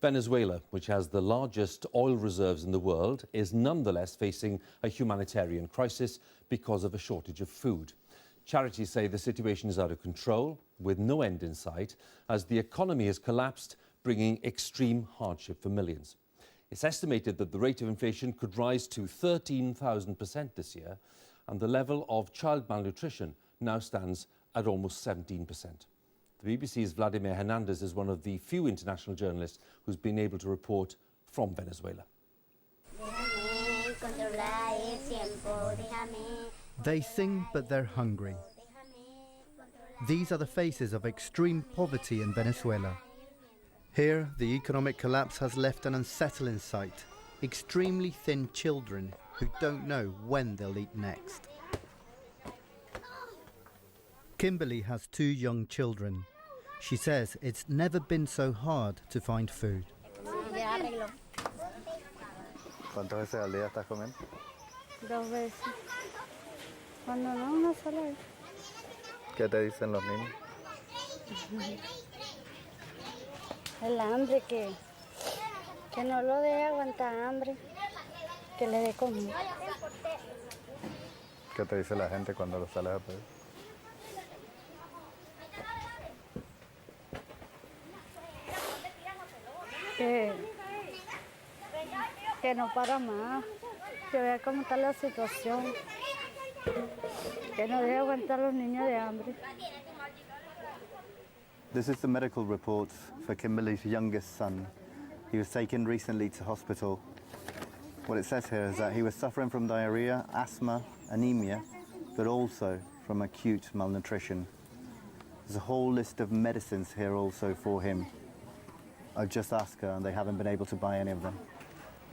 Venezuela, which has the largest oil reserves in the world, is nonetheless facing a humanitarian crisis because of a shortage of food. Charities say the situation is out of control, with no end in sight, as the economy has collapsed, bringing extreme hardship for millions. It's estimated that the rate of inflation could rise to 13,000% this year, and the level of child malnutrition now stands at almost 17%. The BBC's Vladimir Hernandez is one of the few international journalists who's been able to report from Venezuela. They sing, but they're hungry. These are the faces of extreme poverty in Venezuela. Here, the economic collapse has left an unsettling sight. Extremely thin children who don't know when they'll eat next. Kimberly has 2 young children. She says it's never been so hard to find food. ¿Cuántas veces al día estás comiendo? 2 veces. Cuando no, una sola vez. ¿Qué te dicen los niños? El hambre, que no lo deje aguantar hambre, que le dé comida. ¿Qué te dice la gente cuando lo sales a pedir? Que no para más, que vea cómo está la situación, que no deje aguantar a los niños de hambre. This is the medical report for Kimberly's youngest son. He was taken recently to hospital. What it says here is that he was suffering from diarrhea, asthma, anemia, but also from acute malnutrition. There's a whole list of medicines here also for him. I've just asked her and they haven't been able to buy any of them.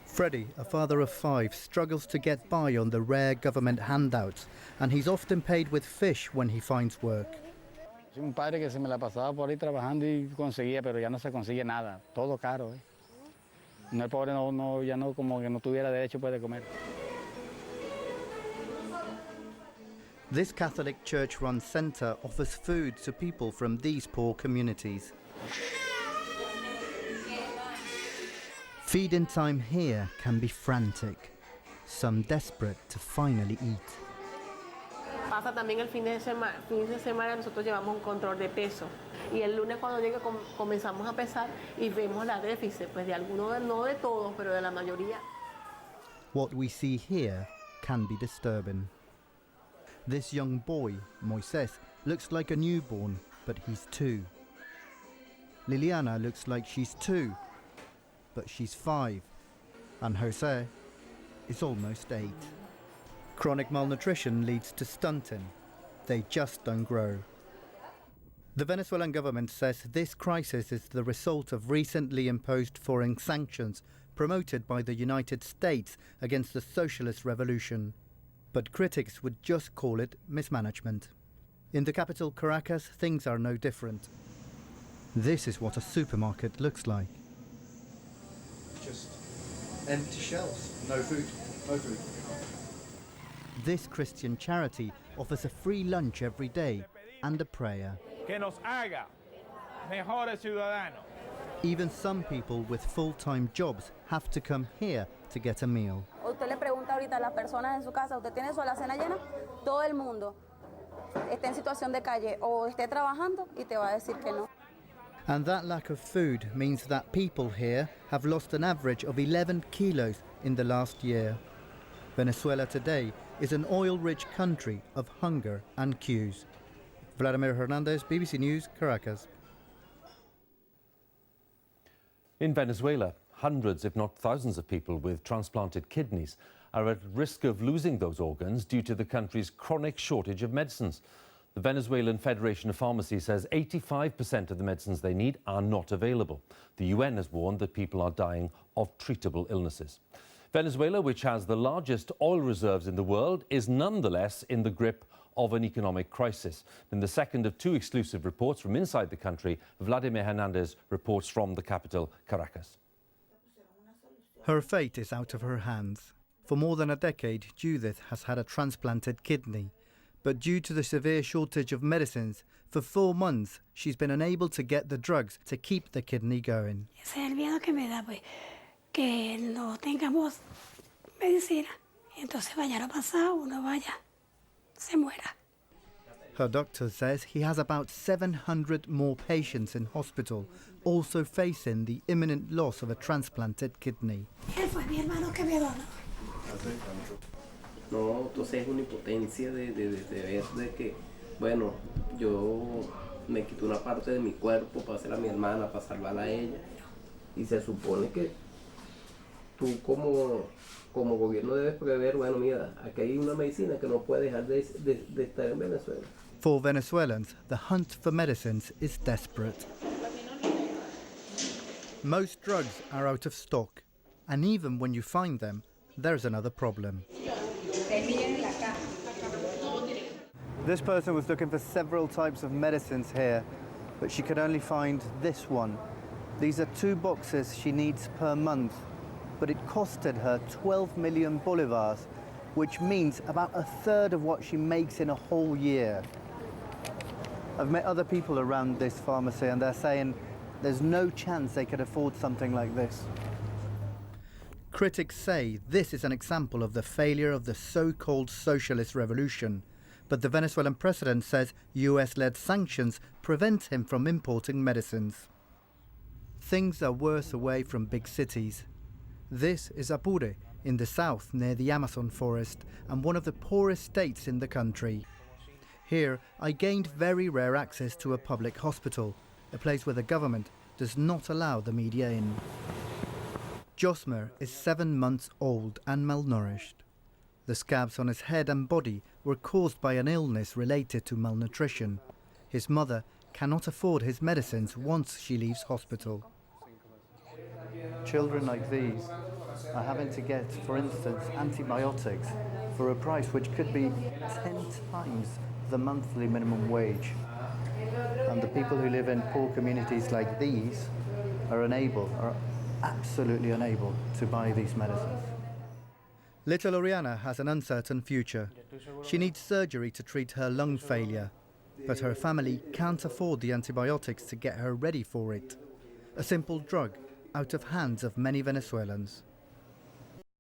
Freddie, a father of 5, struggles to get by on the rare government handouts, and he's often paid with fish when he finds work. Soy un padre que se me la pasaba por ahí trabajando y conseguía, pero ya no se consigue nada, todo caro. No, el pobre ya no, como que no tuviera derecho de comer. This Catholic church-run centre offers food to people from these poor communities. Feeding time here can be frantic, some desperate to finally eat. Pasa también el fin de semana nosotros llevamos un control de peso y el lunes cuando llega comenzamos a pesar y vemos la déficit, pues de algunos, no de todos, pero de la mayoría. What we see here can be disturbing. This young boy, Moises, looks like a newborn, but he's 2. Liliana looks like she's 2, but she's 5, and Jose is almost 8. Chronic malnutrition leads to stunting. They just don't grow. The Venezuelan government says this crisis is the result of recently imposed foreign sanctions promoted by the United States against the socialist revolution. But critics would just call it mismanagement. In the capital Caracas, things are no different. This is what a supermarket looks like. Just empty shelves, no food, no food. This Christian charity offers a free lunch every day and a prayer. Que nos haga mejores ciudadanos. Even some people with full-time jobs have to come here to get a meal. Usted le pregunta ahorita a las personas en su casa, ¿usted tiene su alacena llena? Todo el mundo está en situación de calle o esté trabajando y te va a decir que no. And that lack of food means that people here have lost an average of 11 kilos in the last year. Venezuela today is an oil-rich country of hunger and queues. Vladimir Hernandez, BBC News, Caracas. In Venezuela, hundreds, if not thousands of people with transplanted kidneys are at risk of losing those organs due to the country's chronic shortage of medicines. The Venezuelan Federation of Pharmacy says 85% of the medicines they need are not available. The UN has warned that people are dying of treatable illnesses. Venezuela, which has the largest oil reserves in the world, is nonetheless in the grip of an economic crisis. In the second of 2 exclusive reports from inside the country, Vladimir Hernandez reports from the capital, Caracas. Her fate is out of her hands. For more than a decade, Judith has had a transplanted kidney. But due to the severe shortage of medicines, For 4 months, she's been unable to get the drugs to keep the kidney going. Ese es el miedo que me da, pues, que no tengamos medicina. Y entonces mañana pasado uno vaya, se muera. Her doctor says he has about 700 more patients in hospital, also facing the imminent loss of a transplanted kidney. Él fue mi hermano que me donó. No, entonces es una impotencia de ver de que, bueno, yo me quito una parte de mi cuerpo para hacer a mi hermana, para salvarla a ella. Y se supone que tú como gobierno debes prever, bueno, mira, aquí hay una medicina que no puede dejar de estar en Venezuela. For Venezuelans, the hunt for medicines is desperate. Most drugs are out of stock, and even when you find them, there's another problem. This person was looking for several types of medicines here, but she could only find this one. These are 2 boxes she needs per month, but it costed her 12 million bolivars, which means about a third of what she makes in a whole year. I've met other people around this pharmacy and they're saying there's no chance they could afford something like this. Critics say this is an example of the failure of the so-called socialist revolution, but the Venezuelan president says US-led sanctions prevent him from importing medicines. Things are worse away from big cities. This is Apure, in the south near the Amazon forest and one of the poorest states in the country. Here, I gained very rare access to a public hospital, a place where the government does not allow the media in. Josmer is 7 months old and malnourished. The scabs on his head and body were caused by an illness related to malnutrition. His mother cannot afford his medicines once she leaves hospital. Children like these are having to get, for instance, antibiotics for a price which could be 10 times the monthly minimum wage. And the people who live in poor communities like these are absolutely unable to buy these medicines. Little Oriana has an uncertain future. She needs surgery to treat her lung failure, but her family can't afford the antibiotics to get her ready for it. A simple drug out of hands of many Venezuelans.